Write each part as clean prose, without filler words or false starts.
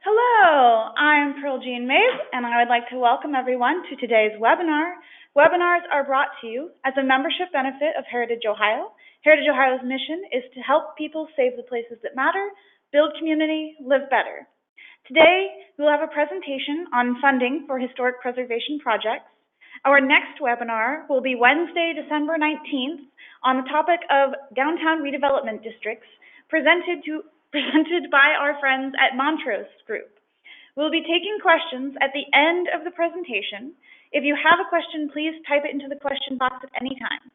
Hello, I'm Pearl Jean Mays, and I would like to welcome everyone to today's webinar. Webinars are brought to you as a membership benefit of Heritage Ohio. Heritage Ohio's mission is to help people save the places that matter, build community, live better. Today, we will have a presentation on funding for historic preservation projects. Our next webinar will be Wednesday, December 19th, on the topic of downtown redevelopment districts, presented by our friends at Montrose Group. We'll be taking questions at the end of the presentation. If you have a question, please type it into the question box at any time.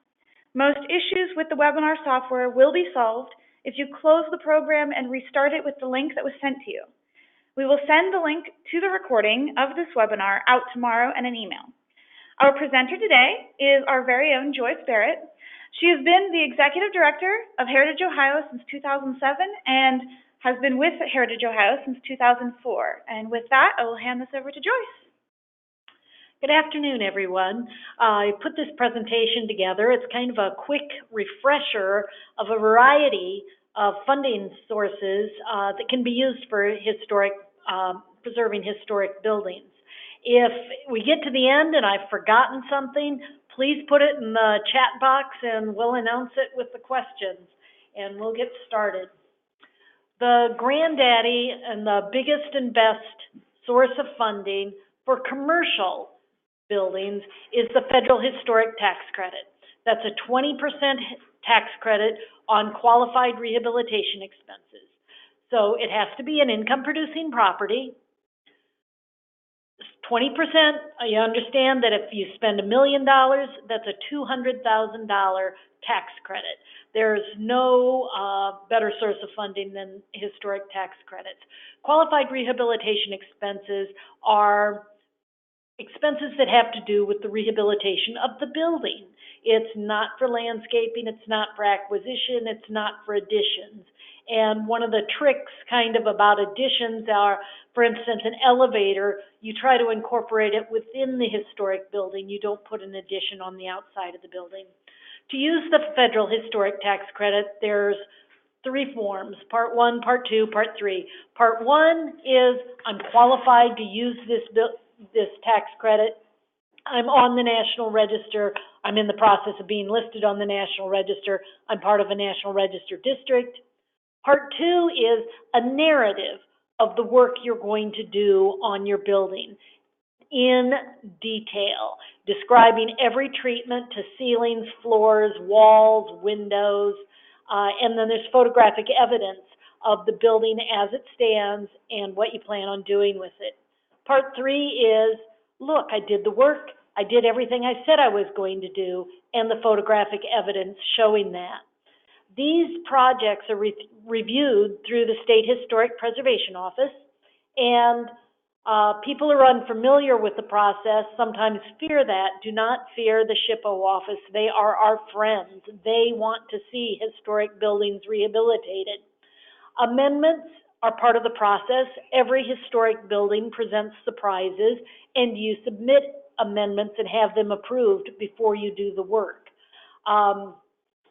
Most issues with the webinar software will be solved if you close the program and restart it with the link that was sent to you. We will send the link to the recording of this webinar out tomorrow in an email. Our presenter today is our very own Joyce Barrett. She has been the Executive Director of Heritage Ohio since 2007 and has been with Heritage Ohio since 2004. And with that, I will hand this over to Joyce. Good afternoon, everyone. I put this presentation together. It's kind of a quick refresher of a variety of funding sources that can be used for preserving historic buildings. If we get to the end and I've forgotten something, please put it in the chat box and we'll announce it with the questions and we'll get started. The granddaddy and the biggest and best source of funding for commercial buildings is the Federal Historic Tax Credit. That's a 20% tax credit on qualified rehabilitation expenses. So it has to be an income-producing property. 20%, you understand that if you spend $1 million, that's a $200,000 tax credit. There's no better source of funding than historic tax credits. Qualified rehabilitation expenses are expenses that have to do with the rehabilitation of the building. It's not for landscaping, it's not for acquisition, it's not for additions. And one of the tricks kind of about additions are, for instance, an elevator, you try to incorporate it within the historic building. You don't put an addition on the outside of the building. To use the Federal Historic Tax Credit, there's 3 forms, Part 1, Part 2, Part 3. Part 1 is I'm qualified to use this tax credit. I'm on the National Register. I'm in the process of being listed on the National Register. I'm part of a National Register district. Part 2 is a narrative of the work you're going to do on your building in detail, describing every treatment to ceilings, floors, walls, windows, and then there's photographic evidence of the building as it stands and what you plan on doing with it. Part 3 is, look, I did the work, I did everything I said I was going to do, and the photographic evidence showing that. These projects are reviewed through the State Historic Preservation Office, and people who are unfamiliar with the process sometimes fear that. Do not fear the SHPO office. They are our friends. They want to see historic buildings rehabilitated. Amendments are part of the process. Every historic building presents surprises, and you submit amendments and have them approved before you do the work.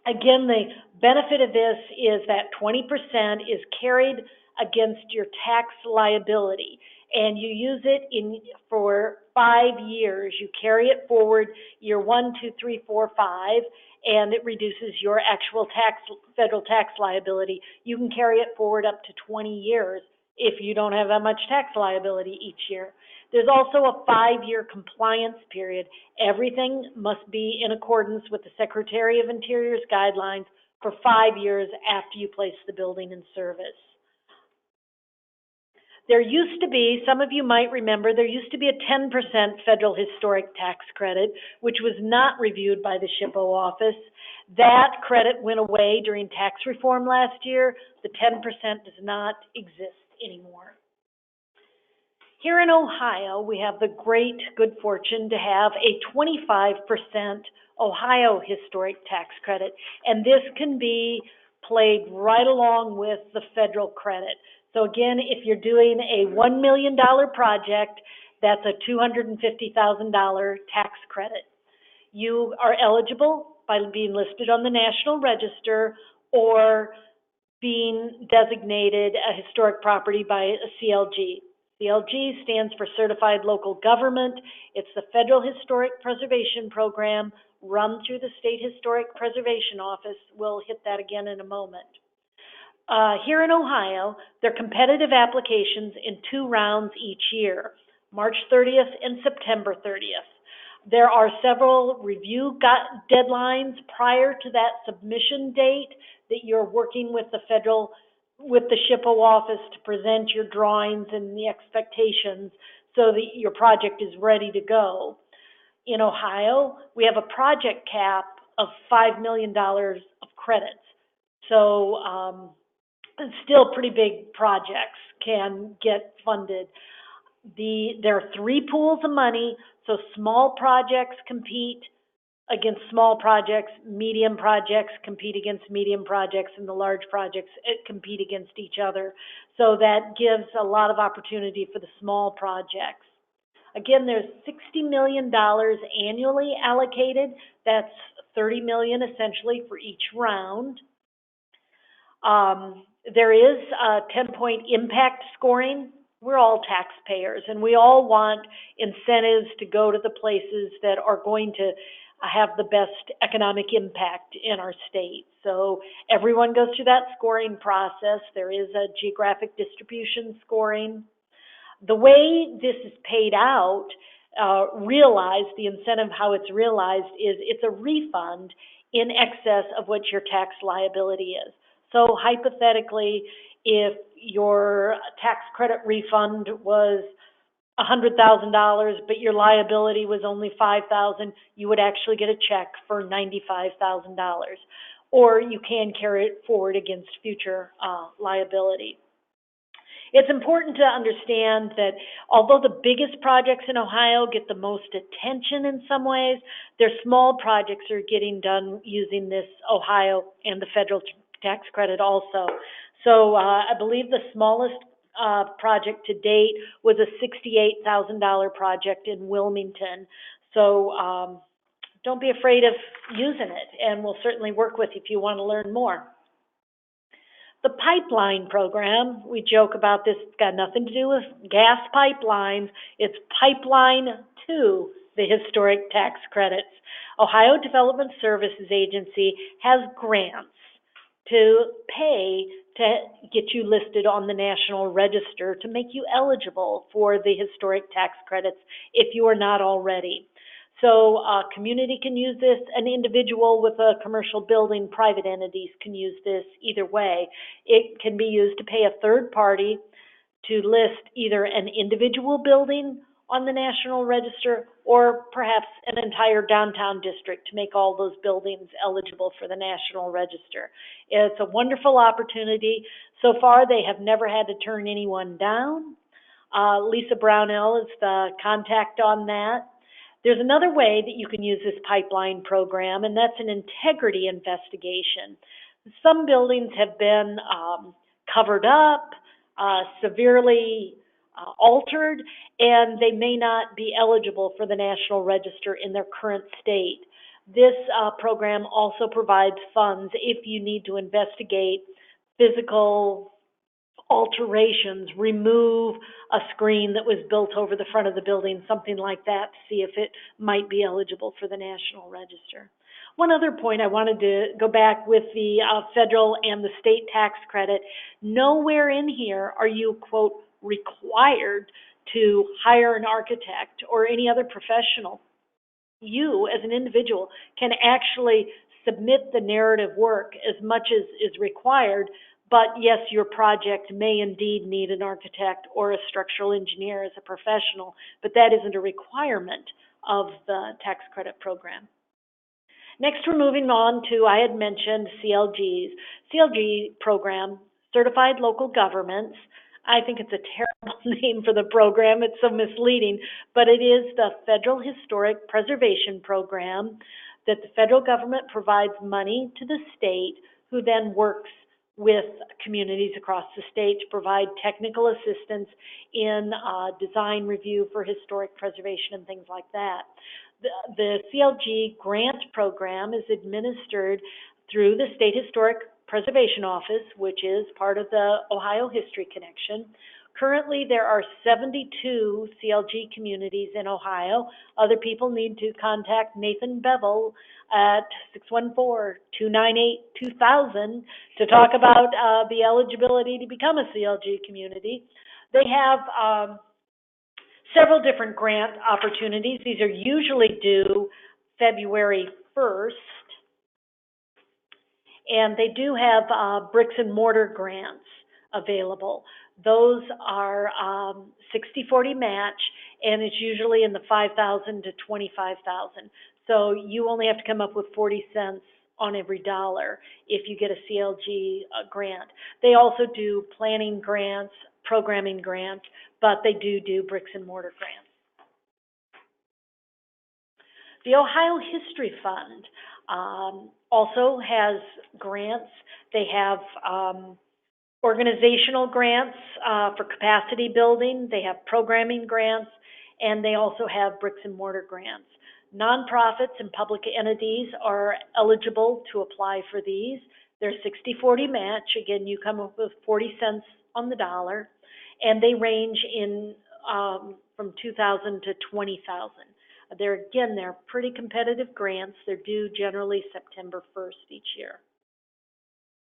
Again, the benefit of this is that 20% is carried against your tax liability, and you use it for 5 years. You carry it forward year 1, 2, 3, 4, 5, and it reduces your actual federal tax liability. You can carry it forward up to 20 years if you don't have that much tax liability each year. There's also a 5-year compliance period. Everything must be in accordance with the Secretary of Interior's guidelines for 5 years after you place the building in service. There used to be, some of you might remember, there used to be a 10% federal historic tax credit, which was not reviewed by the SHPO office. That credit went away during tax reform last year. The 10% does not exist anymore. Here in Ohio, we have the great good fortune to have a 25% Ohio historic tax credit, and this can be played right along with the federal credit. So again, if you're doing a $1 million project, that's a $250,000 tax credit. You are eligible by being listed on the National Register or being designated a historic property by a CLG. CLG stands for Certified Local Government. It's the Federal Historic Preservation Program run through the State Historic Preservation Office. We'll hit that again in a moment. Here in Ohio, there are competitive applications in 2 rounds each year, March 30th and September 30th. There are several review deadlines prior to that submission date that you're working with the SHPO office to present your drawings and the expectations so that your project is ready to go. In Ohio, we have a project cap of $5 million of credits. So still pretty big projects can get funded. There are 3 pools of money, so small projects compete against small projects, medium projects compete against medium projects, and the large projects compete against each other. So that gives a lot of opportunity for the small projects. Again, there's $60 million annually allocated. That's $30 million essentially for each round. There is a 10-point impact scoring. We're all taxpayers, and we all want incentives to go to the places that are going to have the best economic impact in our state. So everyone goes through that scoring process. There is a geographic distribution scoring. The way this is paid out, the incentive, how it's realized is it's a refund in excess of what your tax liability is. So hypothetically, if your tax credit refund was $100,000, but your liability was only $5,000, you would actually get a check for $95,000. Or you can carry it forward against future liability. It's important to understand that although the biggest projects in Ohio get the most attention in some ways, their small projects are getting done using this Ohio and the federal tax credit also. So I believe the smallest project to date was a $68,000 project in Wilmington. So don't be afraid of using it, and we'll certainly work with you if you want to learn more. The pipeline program, we joke about this, it's got nothing to do with gas pipelines. It's pipeline to the historic tax credits. Ohio Development Services Agency has grants to pay to get you listed on the National Register to make you eligible for the historic tax credits if you are not already. So a community can use this, an individual with a commercial building, private entities can use this either way. It can be used to pay a third party to list either an individual building on the National Register or perhaps an entire downtown district to make all those buildings eligible for the National Register. It's a wonderful opportunity. So far, they have never had to turn anyone down. Lisa Brownell is the contact on that. There's another way that you can use this pipeline program, and that's an integrity investigation. Some buildings have been covered up, severely altered, and they may not be eligible for the National Register in their current state. This program also provides funds if you need to investigate physical alterations, remove a screen that was built over the front of the building, something like that, to see if it might be eligible for the National Register. One other point I wanted to go back with the federal and the state tax credit. Nowhere in here are you, quote, required to hire an architect or any other professional. You, as an individual, can actually submit the narrative work as much as is required, but yes, your project may indeed need an architect or a structural engineer as a professional, but that isn't a requirement of the tax credit program. Next, we're moving on to, I had mentioned CLGs. CLG program, Certified Local Governments. I think it's a terrible name for the program. It's so misleading, but it is the Federal Historic Preservation Program that the federal government provides money to the state, who then works with communities across the state to provide technical assistance in design review for historic preservation and things like that. The CLG grant program is administered through the State Historic Preservation Office, which is part of the Ohio History Connection, Currently, there are 72 CLG communities in Ohio. Other people need to contact Nathan Bevel at 614-298-2000 to talk about the eligibility to become a CLG community. They have several different grant opportunities. These are usually due February 1st. And they do have bricks and mortar grants available. Those are 60-40 match, and it's usually in the $5,000 to $25,000. So you only have to come up with 40 cents on every dollar if you get a CLG grant. They also do planning grants, programming grants, but they do bricks and mortar grants. The Ohio History Fund also has grants. They have organizational grants for capacity building. They have programming grants, and they also have bricks and mortar grants. Nonprofits and public entities are eligible to apply for these. They're 60-40 match. Again, you come up with 40 cents on the dollar, and they range in from $2,000 to $20,000. They're pretty competitive grants. They're due generally September 1st each year.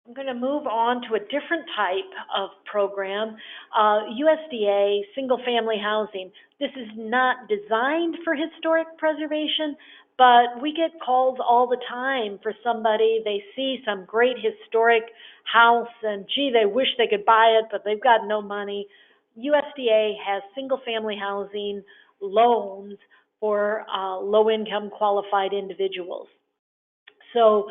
I'm going to move on to a different type of program, USDA single-family housing. This is not designed for historic preservation, but we get calls all the time for somebody, they see some great historic house and gee, they wish they could buy it, but they've got no money. USDA has single-family housing loans for low-income qualified individuals. So,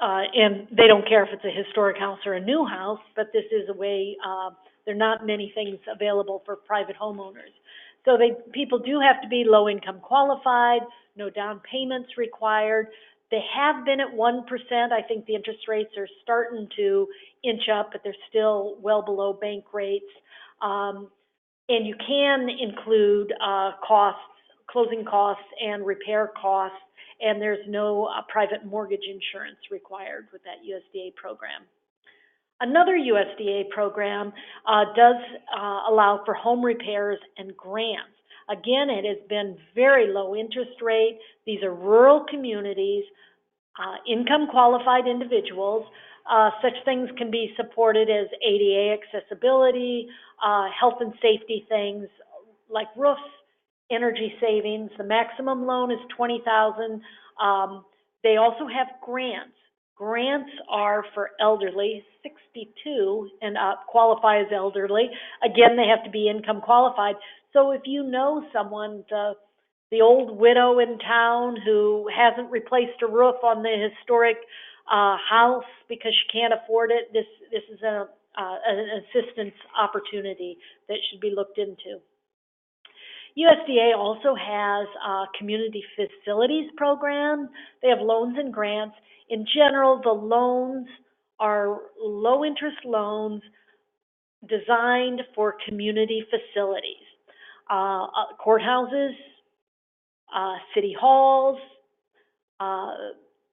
and they don't care if it's a historic house or a new house, but this is a way, there are not many things available for private homeowners. So people do have to be low-income qualified, no down payments required. They have been at 1%. I think the interest rates are starting to inch up, but they're still well below bank rates. And you can include costs, closing costs and repair costs, and there's no private mortgage insurance required with that USDA program. Another USDA program does allow for home repairs and grants. Again, it has been very low interest rate. These are rural communities, income qualified individuals. Such things can be supported as ADA accessibility, health and safety things like roofs, energy savings. The maximum loan is $20,000. They also have grants. Grants are for elderly, 62 and up, qualify as elderly. Again, they have to be income qualified. So if you know someone, the old widow in town who hasn't replaced a roof on the historic house because she can't afford it, this is an assistance opportunity that should be looked into. USDA also has a community facilities program. They have loans and grants. In general, the loans are low interest loans designed for community facilities. Courthouses, city halls,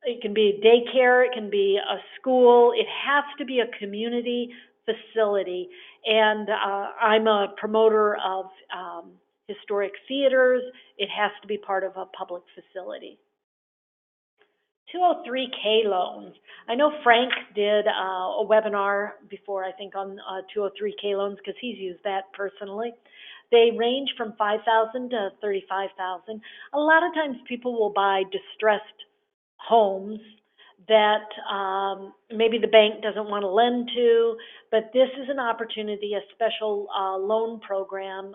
it can be daycare, it can be a school. It has to be a community facility. And I'm a promoter of historic theaters. It has to be part of a public facility. 203K loans. I know Frank did a webinar before, I think, on 203K loans because he's used that personally. They range from $5,000 to $35,000. A lot of times people will buy distressed homes that maybe the bank doesn't want to lend to, but this is an opportunity, a special loan program,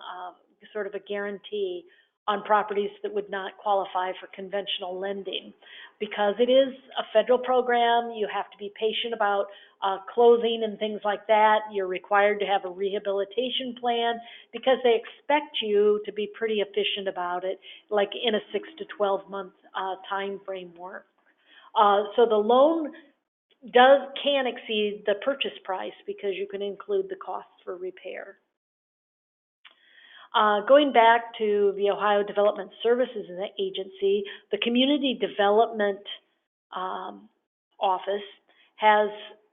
sort of a guarantee on properties that would not qualify for conventional lending. Because it is a federal program, you have to be patient about closing and things like that. You're required to have a rehabilitation plan because they expect you to be pretty efficient about it, like in a 6 to 12 month time framework. So the loan can exceed the purchase price because you can include the costs for repair. Going back to the Ohio Development Services Agency, the Community Development Office has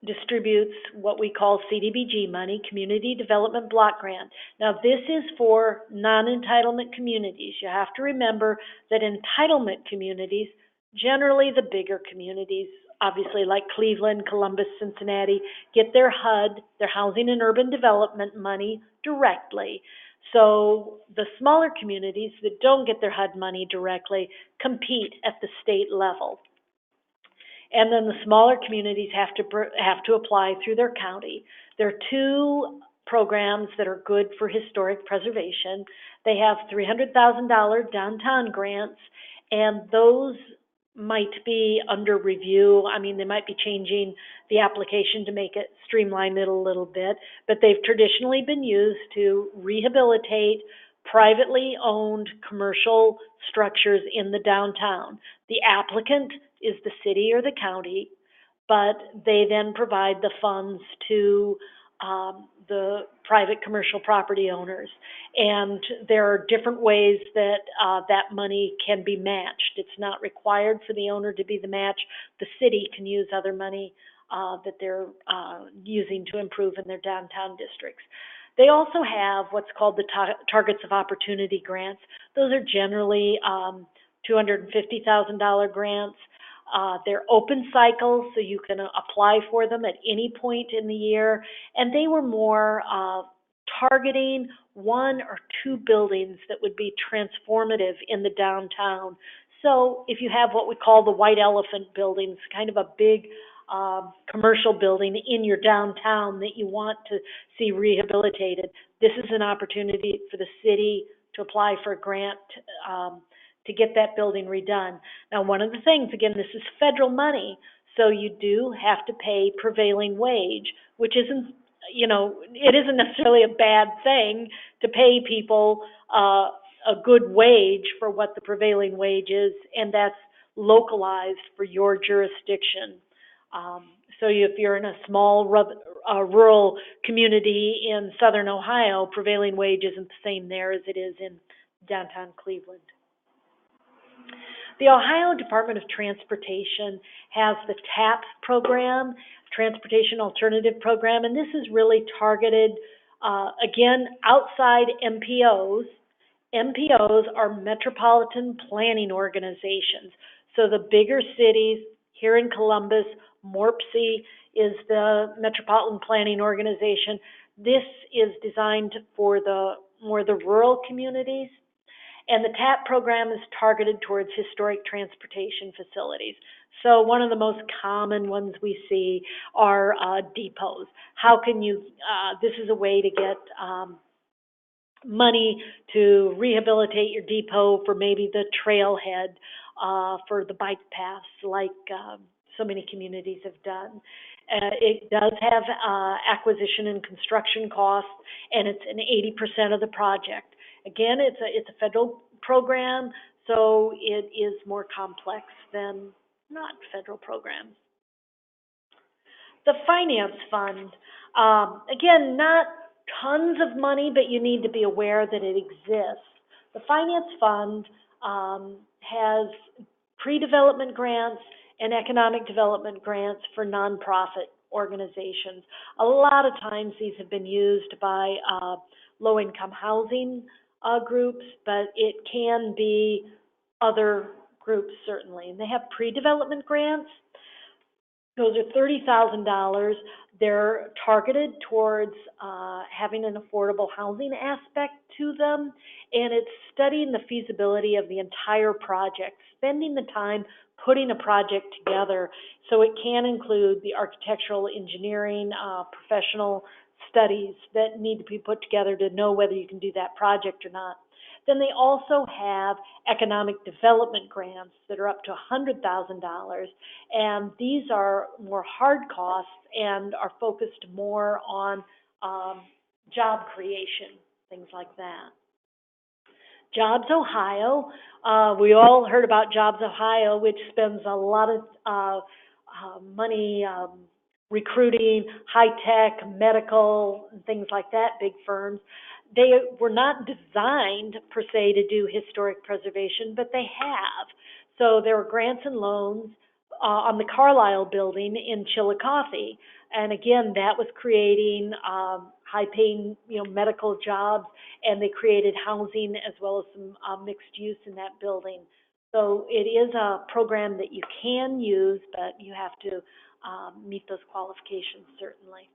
distributes what we call CDBG money, Community Development Block Grant. Now, this is for non-entitlement communities. You have to remember that entitlement communities, generally the bigger communities, obviously like Cleveland, Columbus, Cincinnati, get their HUD, their Housing and Urban Development money directly. So the smaller communities that don't get their HUD money directly compete at the state level. And then the smaller communities have to apply through their county. There are two programs that are good for historic preservation. They have $300,000 downtown grants, and those might be under review. I mean, they might be changing the application to make it streamline it a little bit, but they've traditionally been used to rehabilitate privately owned commercial structures in the downtown. The applicant is the city or the county, but they then provide the funds to the private commercial property owners. And there are different ways that that money can be matched. It's not required for the owner to be the match. The city can use other money that they're using to improve in their downtown districts. They also have what's called the Targets of Opportunity grants. Those are generally $250,000 grants. They're open cycles, so you can apply for them at any point in the year. And they were more targeting one or two buildings that would be transformative in the downtown. So if you have what we call the white elephant buildings, kind of a big commercial building in your downtown that you want to see rehabilitated, this is an opportunity for the city to apply for a grant to get that building redone. Now, one of the things, again, this is federal money, so you do have to pay prevailing wage, which isn't, it isn't necessarily a bad thing to pay people a good wage for what the prevailing wage is, and that's localized for your jurisdiction. So if you're in a small rural community in southern Ohio, prevailing wage isn't the same there as it is in downtown Cleveland. The Ohio Department of Transportation has the TAP program, Transportation Alternative Program, and this is really targeted, again, outside MPOs. MPOs are metropolitan planning organizations. So the bigger cities, here in Columbus, MORPC is the Metropolitan Planning Organization. This is designed for more the rural communities. And the TAP program is targeted towards historic transportation facilities. So one of the most common ones we see are depots. How can you, this is a way to get money to rehabilitate your depot for maybe the trailhead, for the bike paths, like so many communities have done. It does have acquisition and construction costs, and it's an 80% of the project. Again, it's a federal program, so it is more complex than not federal programs. The finance fund, again, not tons of money, but you need to be aware that it exists. The finance fund has pre-development grants and economic development grants for nonprofit organizations. A lot of times these have been used by low-income housing groups, but it can be other groups certainly. And they have pre-development grants. Those are $30,000. They're targeted towards having an affordable housing aspect to them, and it's studying the feasibility of the entire project, spending the time putting a project together. So it can include the architectural, engineering, professional studies that need to be put together to know whether you can do that project or not. Then they also have economic development grants that are up to $100,000, and these are more hard costs and are focused more on job creation, things like that. Jobs Ohio, we all heard about Jobs Ohio, which spends a lot of money recruiting high-tech, medical, and things like that, big firms. They were not designed, per se, to do historic preservation, but they have. So there were grants and loans on the Carlisle building in Chillicothe. And again, that was creating high-paying, medical jobs, and they created housing as well as some mixed use in that building. So it is a program that you can use, but you have to meet those qualifications, certainly.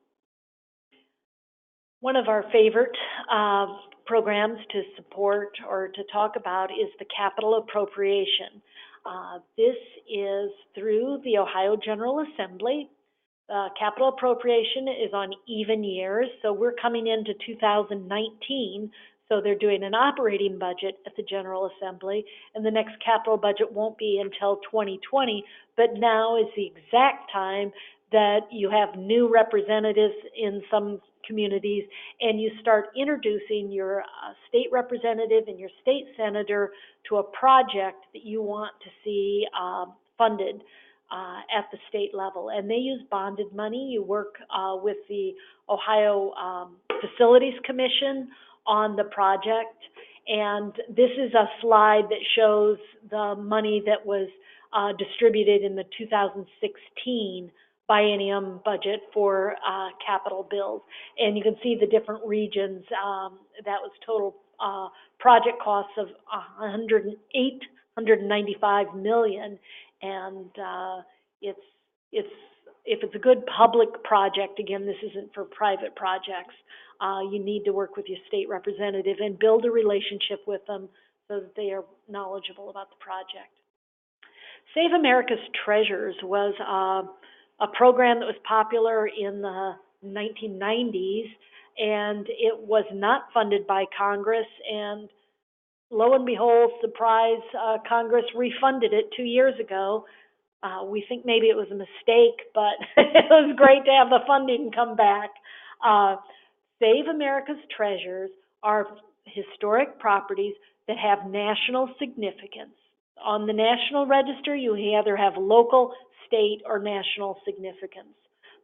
One of our favorite programs to support or to talk about is the capital appropriation. This is through the Ohio General Assembly. Capital appropriation is on even years, so we're coming into 2019, so they're doing an operating budget at the General Assembly, and the next capital budget won't be until 2020, but now is the exact time that you have new representatives in some communities, and you start introducing your state representative and your state senator to a project that you want to see funded at the state level. And they use bonded money. You work with the Ohio Facilities Commission on the project. And this is a slide that shows the money that was distributed in the 2016 biennium budget for capital bills. And you can see the different regions. That was total project costs of $195 million. And if it's a good public project, again, this isn't for private projects, you need to work with your state representative and build a relationship with them so that they are knowledgeable about the project. Save America's Treasures was a program that was popular in the 1990s, and it was not funded by Congress, and lo and behold, surprise, Congress refunded it 2 years ago. We think maybe it was a mistake, but it was great to have the funding come back. Save America's Treasures are historic properties that have national significance. On the National Register, you either have local, state, or national significance.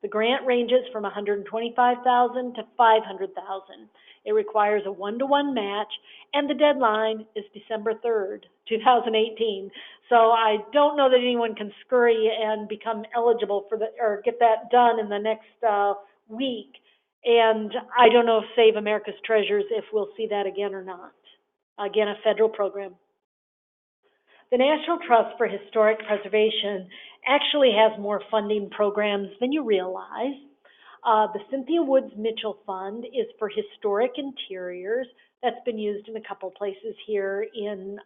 The grant ranges from $125,000 to $500,000. It requires a 1-to-1 match, and the deadline is December 3rd, 2018. So I don't know that anyone can scurry and become eligible for or get that done in the next week. And I don't know if Save America's Treasures, if we'll see that again or not. Again, a federal program. The National Trust for Historic Preservation actually has more funding programs than you realize. The Cynthia Woods Mitchell Fund is for historic interiors. That's been used in a couple places here in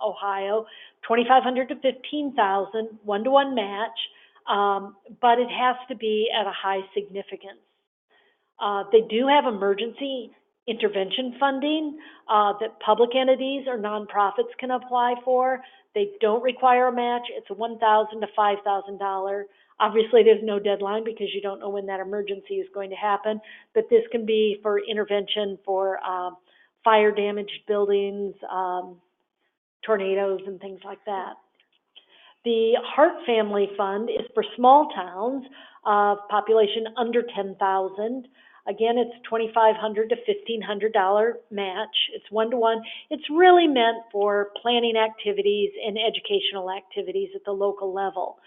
Ohio. $2,500 to $15,000, 1-to-1 match, but it has to be at a high significance. They do have emergency intervention funding that public entities or nonprofits can apply for. They don't require a match. It's a $1,000 to $5,000. Obviously, there's no deadline because you don't know when that emergency is going to happen, but this can be for intervention for fire-damaged buildings, tornadoes, and things like that. The Hart Family Fund is for small towns, population under 10,000. Again, it's $2,500 to $1,500 match. It's 1-to-1. It's really meant for planning activities and educational activities at the local level.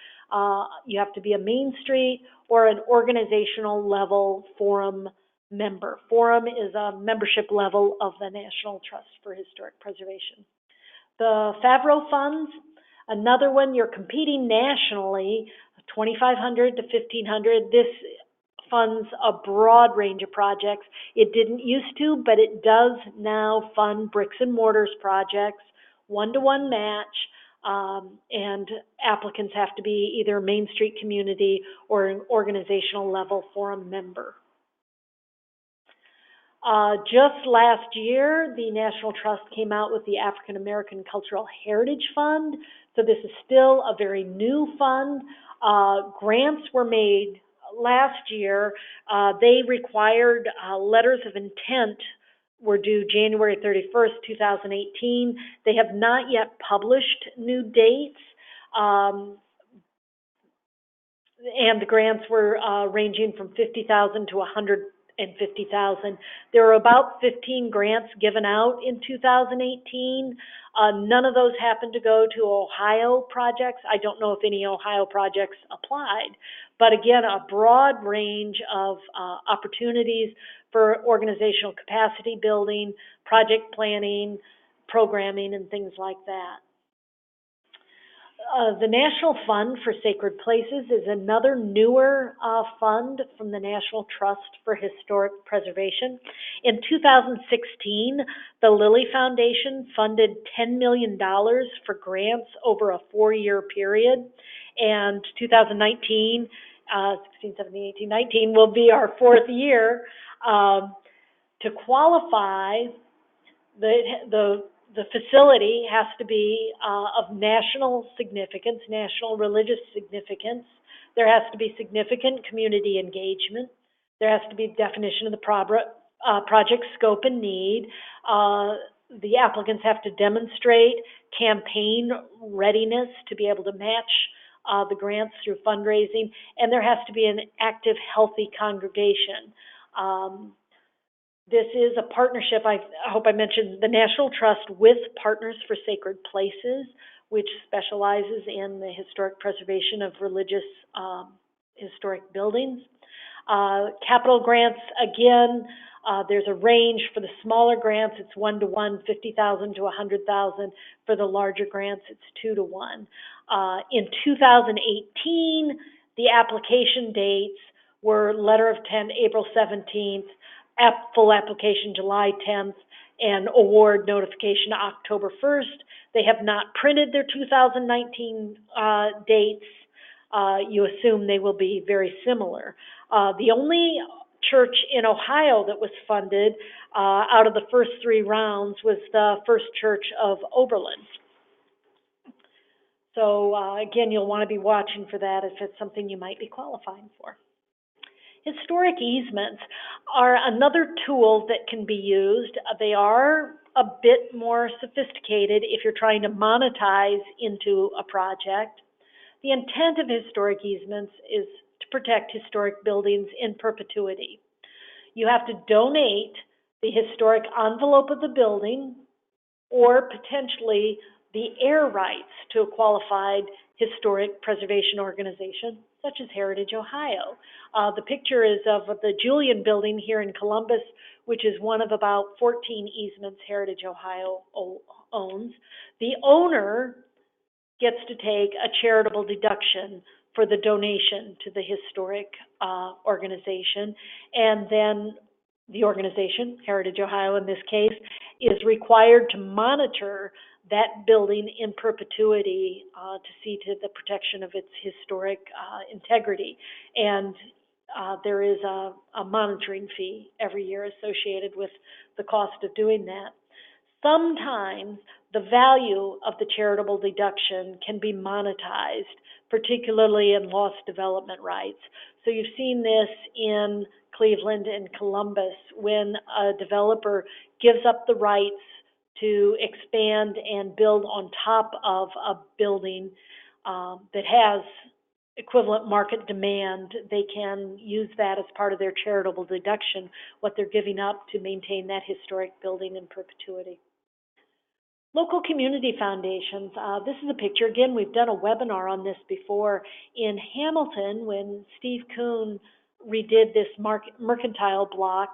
You have to be a Main Street or an organizational level forum member. Forum is a membership level of the National Trust for Historic Preservation. The Favreau funds, another one, you're competing nationally, $2,500 to $1,500. This funds a broad range of projects. It didn't used to, but it does now fund bricks and mortars projects, 1-to-1 match, and applicants have to be either a Main Street community or an organizational level forum member. Just last year, the National Trust came out with the African American Cultural Heritage Fund. So this is still a very new fund. Grants were made last year. They required letters of intent were due January 31st, 2018. They have not yet published new dates. And the grants were ranging from $50,000 to There were about 15 grants given out in 2018. None of those happened to go to Ohio projects. I don't know if any Ohio projects applied, but again, a broad range of opportunities for organizational capacity building, project planning, programming, and things like that. The National Fund for Sacred Places is another newer fund from the National Trust for Historic Preservation. In 2016, the Lilly Foundation funded $10 million for grants over a 4-year period, and 2019, 16, 17, 18, 19 will be our 4th year. To qualify, the facility has to be of national significance, national religious significance. There has to be significant community engagement. There has to be a definition of the project scope and need. The applicants have to demonstrate campaign readiness to be able to match the grants through fundraising, and there has to be an active, healthy congregation. This is a partnership, I hope I mentioned, the National Trust with Partners for Sacred Places, which specializes in the historic preservation of religious historic buildings. Capital grants, again, there's a range. For the smaller grants, it's 1-to-1, 50,000 to 100,000. For the larger grants, it's 2-to-1. In 2018, the application dates were letter of intent April 17th, full application July 10th, and award notification October 1st. They have not printed their 2019 dates. You assume they will be very similar. The only church in Ohio that was funded out of the first 3 rounds was the First Church of Oberlin. So again, you'll want to be watching for that if it's something you might be qualifying for. Historic easements are another tool that can be used. They are a bit more sophisticated if you're trying to monetize into a project. The intent of historic easements is to protect historic buildings in perpetuity. You have to donate the historic envelope of the building or potentially the air rights to a qualified historic preservation organization, such as Heritage Ohio. The picture is of the Julian Building here in Columbus, which is one of about 14 easements Heritage Ohio owns. The owner gets to take a charitable deduction for the donation to the historic organization, and then the organization, Heritage Ohio in this case, is required to monitor that building in perpetuity to see to the protection of its historic integrity. And there is a monitoring fee every year associated with the cost of doing that. Sometimes the value of the charitable deduction can be monetized, particularly in lost development rights. So you've seen this in Cleveland and Columbus when a developer gives up the rights to expand and build on top of a building that has equivalent market demand. They can use that as part of their charitable deduction, what they're giving up to maintain that historic building in perpetuity. Local community foundations. This is a picture. Again, we've done a webinar on this before. In Hamilton, when Steve Kuhn redid this mercantile block,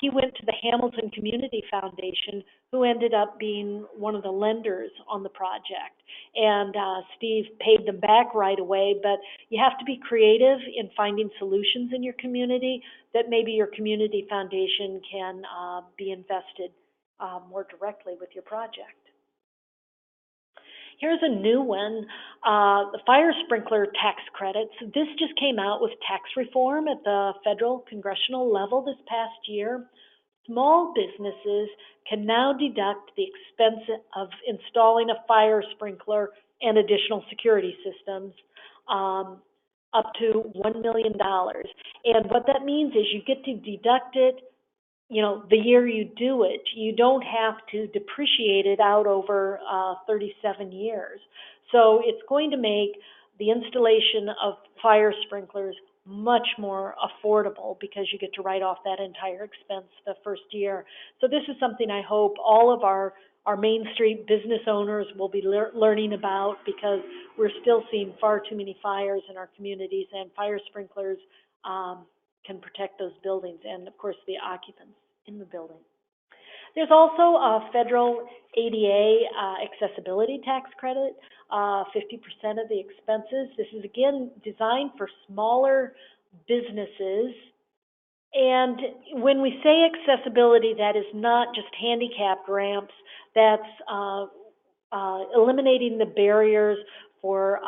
he went to the Hamilton Community Foundation, who ended up being one of the lenders on the project. And Steve paid them back right away, but you have to be creative in finding solutions in your community that maybe your community foundation can be invested more directly with your project. Here's a new one, the fire sprinkler tax credits. This just came out with tax reform at the federal congressional level this past year. Small businesses can now deduct the expense of installing a fire sprinkler and additional security systems up to $1 million. And what that means is you get to deduct it, you know, the year you do it. You don't have to depreciate it out over 37 years. So it's going to make the installation of fire sprinklers much more affordable because you get to write off that entire expense the first year. So this is something I hope all of our Main Street business owners will be learning about, because we're still seeing far too many fires in our communities, and fire sprinklers can protect those buildings and, of course, the occupants in the building. There's also a federal ADA accessibility tax credit, 50% of the expenses. This is, again, designed for smaller businesses. And when we say accessibility, that is not just handicapped ramps. That's eliminating the barriers for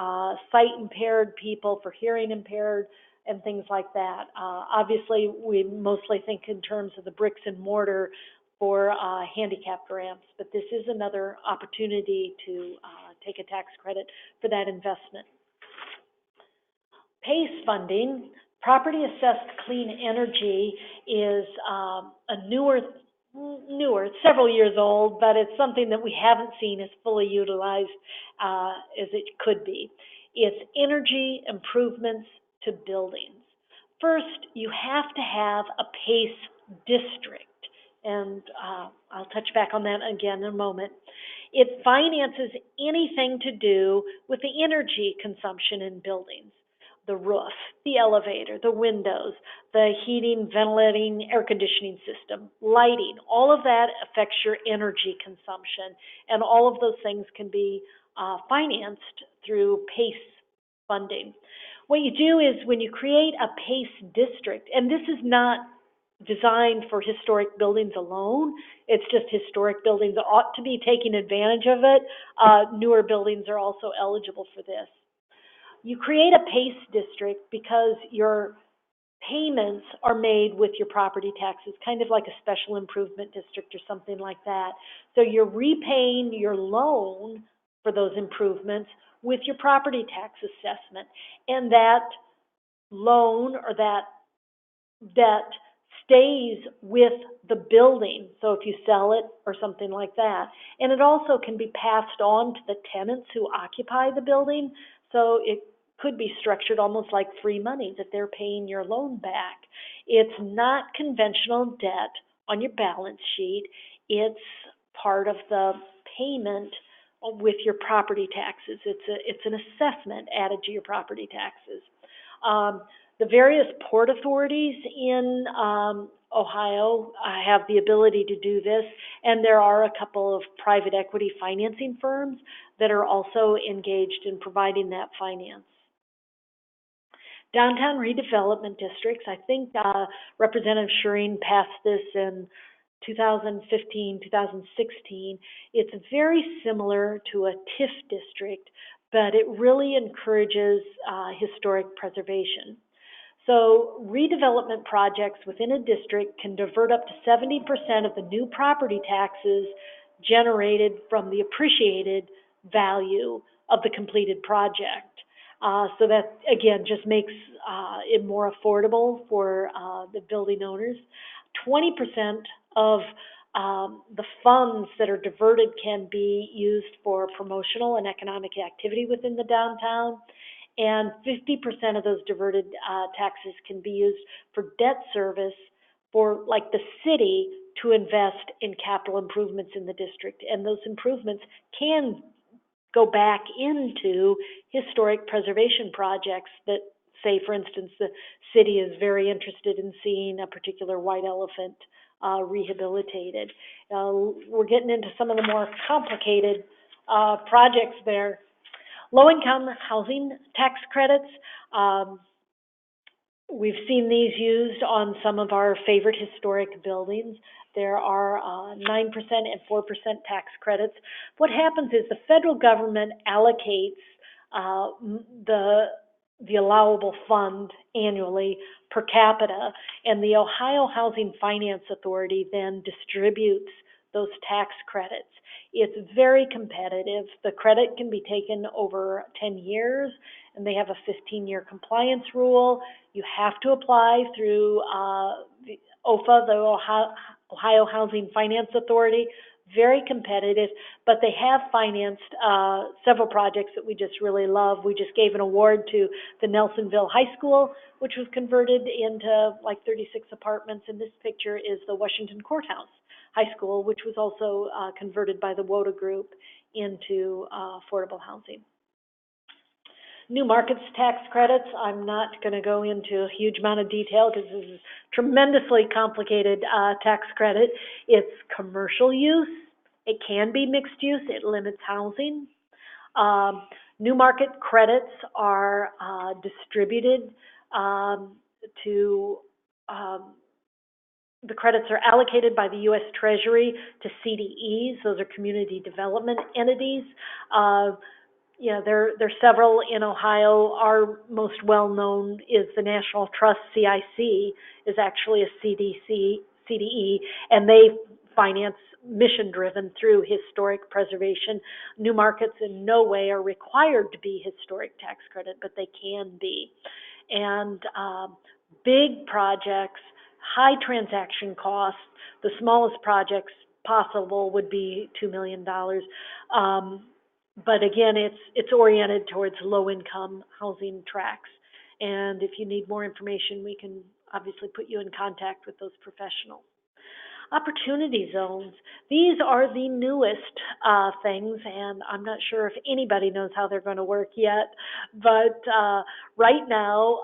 sight-impaired people, for hearing-impaired, and things like that. Obviously, we mostly think in terms of the bricks and mortar for handicapped ramps, but this is another opportunity to take a tax credit for that investment. PACE funding, property assessed clean energy, is a newer, it's several years old, but it's something that we haven't seen as fully utilized as it could be. It's energy improvements to buildings. First, you have to have a PACE district, and I'll touch back on that again in a moment. It finances anything to do with the energy consumption in buildings. The roof, the elevator, the windows, the heating, ventilating, air conditioning system, lighting, all of that affects your energy consumption, and all of those things can be financed through PACE funding. What you do is when you create a PACE district, and this is not designed for historic buildings alone, it's just historic buildings ought to be taking advantage of it. Newer buildings are also eligible for this. You create a PACE district because your payments are made with your property taxes, kind of like a special improvement district or something like that. So you're repaying your loan for those improvements with your property tax assessment, and that loan or that debt stays with the building, so if you sell it or something like that. And it also can be passed on to the tenants who occupy the building, so it could be structured almost like free money that they're paying your loan back. It's not conventional debt on your balance sheet. It's part of the payment with your property taxes. It's an assessment added to your property taxes. The various port authorities in Ohio have the ability to do this, and there are a couple of private equity financing firms that are also engaged in providing that finance. Downtown redevelopment districts, I think Representative Shireen passed this in 2015, 2016. It's very similar to a TIF district, but it really encourages historic preservation. So redevelopment projects within a district can divert up to 70% of the new property taxes generated from the appreciated value of the completed project. So that, again, just makes it more affordable for the building owners. 20% of the funds that are diverted can be used for promotional and economic activity within the downtown, and 50% of those diverted taxes can be used for debt service for, like, the city to invest in capital improvements in the district, and those improvements can go back into historic preservation projects that, say, for instance, the city is very interested in seeing a particular white elephant rehabilitated. We're getting into some of the more complicated projects there. Low-income housing tax credits. We've seen these used on some of our favorite historic buildings. There are 9% and 4% tax credits. What happens is the federal government allocates the allowable fund annually per capita, and the Ohio Housing Finance Authority then distributes those tax credits. It's very competitive. The credit can be taken over 10 years, and they have a 15-year compliance rule. You have to apply through the OFA, the Ohio Housing Finance Authority. very competitive, but they have financed several projects that we just really love. We just gave an award to the Nelsonville High School, which was converted into like 36 apartments, and this picture is the Washington Courthouse High School, which was also converted by the WOTA Group into affordable housing. New markets tax credits, I'm not going to go into a huge amount of detail because this is tremendously complicated tax credit. It's commercial use. It can be mixed use. It limits housing. New market credits are distributed to, the credits are allocated by the U.S. Treasury to CDEs. Those are community development entities. There are several in Ohio. Our most well-known is the National Trust, CIC, is actually a CDE, and they finance mission-driven through historic preservation. New markets in no way are required to be historic tax credit, but they can be. And big projects, high transaction costs, the smallest projects possible would be $2 million. But again, it's oriented towards low-income housing tracts. And if you need more information, we can obviously put you in contact with those professionals. Opportunity zones. These are the newest things, and I'm not sure if anybody knows how they're going to work yet. But right now,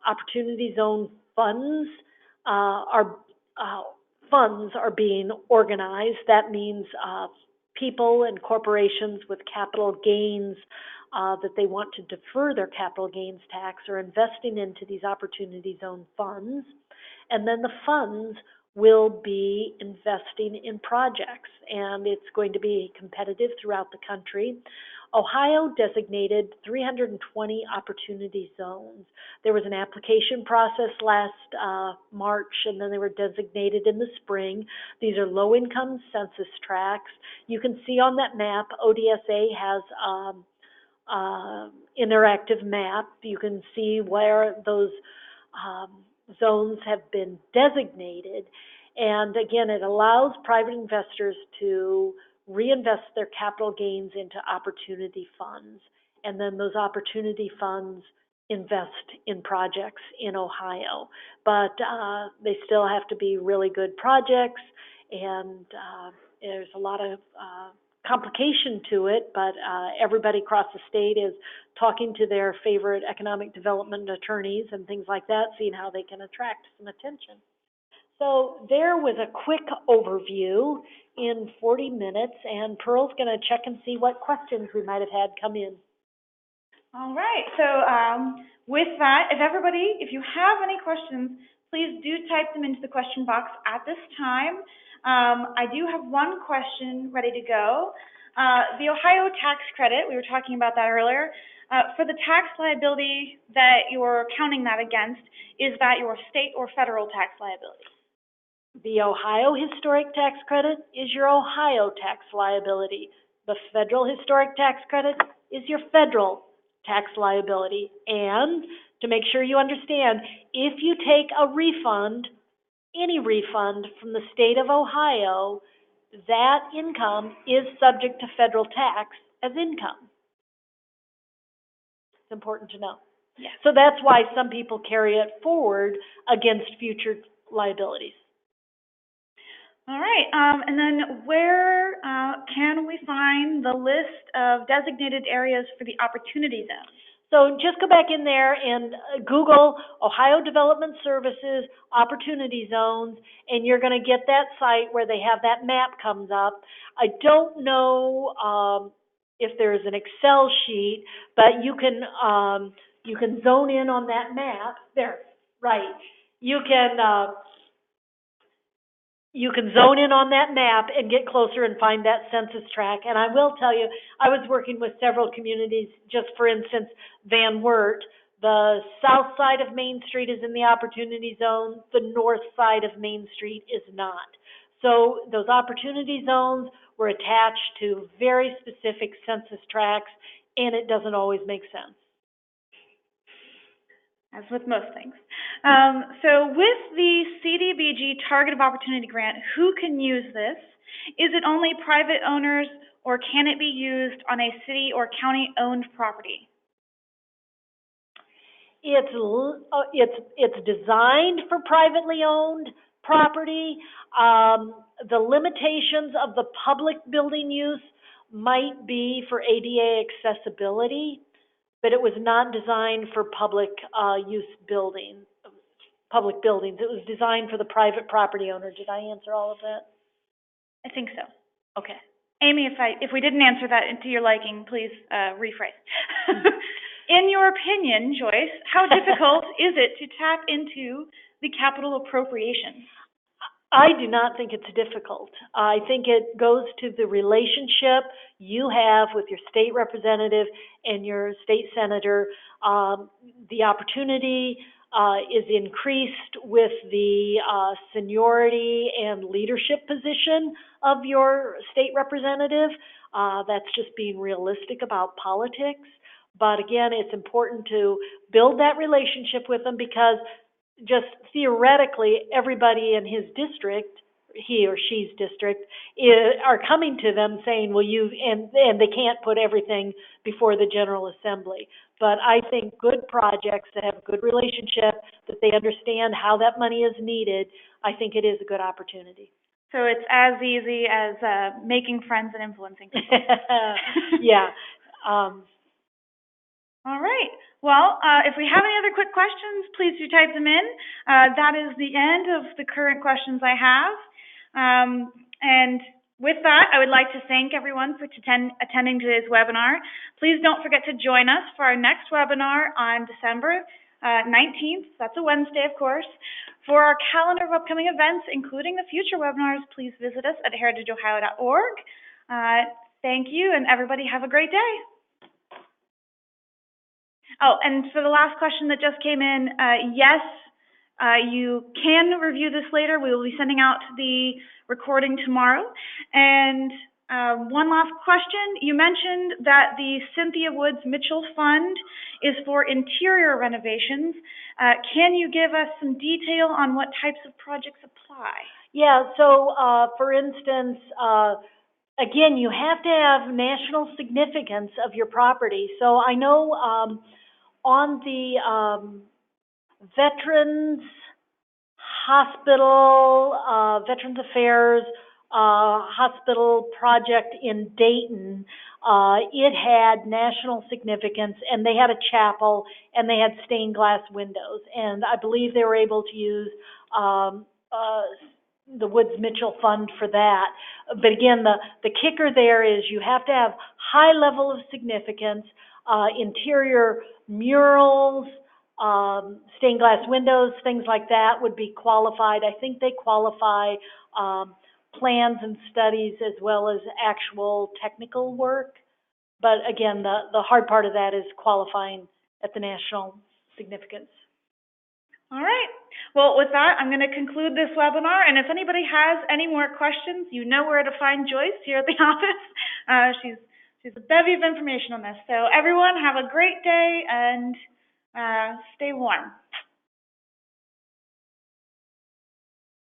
opportunity zone funds are being organized. That means people and corporations with capital gains that they want to defer their capital gains tax are investing into these opportunity zone funds, and then the funds will be investing in projects, and it's going to be competitive throughout the country. Ohio designated 320 opportunity zones. There was an application process last March, and then they were designated in the spring. These are low-income census tracts. You can see on that map, ODSA has interactive map. You can see where those zones have been designated. And again, it allows private investors to reinvest their capital gains into opportunity funds. And then those opportunity funds invest in projects in Ohio. But they still have to be really good projects, and there's a lot of complication to it, but everybody across the state is talking to their favorite economic development attorneys and things like that, seeing how they can attract some attention. So there was a quick overview in 40 minutes, and Pearl's going to check and see what questions we might have had come in. All right, so with that, if you have any questions, please do type them into the question box at this time. I do have one question ready to go. The Ohio tax credit, we were talking about that earlier. For the tax liability that you're counting that against, is that your state or federal tax liability? The Ohio Historic Tax Credit is your Ohio tax liability. The federal Historic Tax Credit is your federal tax liability. And to make sure you understand, if you take a refund, any refund from the state of Ohio, that income is subject to federal tax as income. It's important to know. Yes. So that's why some people carry it forward against future liabilities. All right, and then where can we find the list of designated areas for the opportunity zone? So just go back in there and Google Ohio Development Services Opportunity Zones, and you're going to get that site where they have that map comes up. I don't know if there's an Excel sheet, but you can zone in on that map. There, right. You can zone in on that map and get closer and find that census tract. And I will tell you, I was working with several communities, just for instance, Van Wert. The south side of Main Street is in the opportunity zone. The north side of Main Street is not. So those opportunity zones were attached to very specific census tracts, and it doesn't always make sense. As with most things. So with the CDBG Target of Opportunity Grant, who can use this? Is it only private owners, or can it be used on a city or county-owned property? It's designed for privately owned property. The limitations of the public building use might be for ADA accessibility, but it was not designed for public use public buildings. It was designed for the private property owner. Did I answer all of that? I think so. Okay. Amy, if we didn't answer that to your liking, please rephrase. In your opinion, Joyce, how difficult is it to tap into the capital appropriation? I do not think it's difficult. I think it goes to the relationship you have with your state representative and your state senator. The opportunity is increased with the seniority and leadership position of your state representative. That's just being realistic about politics. But again, it's important to build that relationship with them, because just theoretically, everybody in his district, he or she's district, are coming to them saying, well, and they can't put everything before the General Assembly. But I think good projects that have a good relationship, that they understand how that money is needed, I think it is a good opportunity. So it's as easy as making friends and influencing people. Yeah. All right. Well, if we have any other quick questions, please do type them in. That is the end of the current questions I have. And with that, I would like to thank everyone for attending today's webinar. Please don't forget to join us for our next webinar on December 19th. That's a Wednesday, of course. For our calendar of upcoming events, including the future webinars, please visit us at heritageohio.org. Thank you, and everybody have a great day. Oh, and for the last question that just came in, yes, you can review this later. We will be sending out the recording tomorrow. And one last question. You mentioned that the Cynthia Woods Mitchell Fund is for interior renovations. Can you give us some detail on what types of projects apply? Yeah, so for instance, again, you have to have national significance of your property. So I know on the Veterans Hospital, Veterans Affairs Hospital project in Dayton, it had national significance, and they had a chapel, and they had stained glass windows, and I believe they were able to use the Woods Mitchell Fund for that. But again, the kicker there is you have to have high level of significance. Interior murals, stained glass windows, things like that would be qualified. I think they qualify plans and studies as well as actual technical work. But again, the hard part of that is qualifying at the national significance. All right. Well, with that, I'm going to conclude this webinar. And if anybody has any more questions, you know where to find Joyce here at the office. She's a bevy of information on this. So everyone, have a great day and stay warm.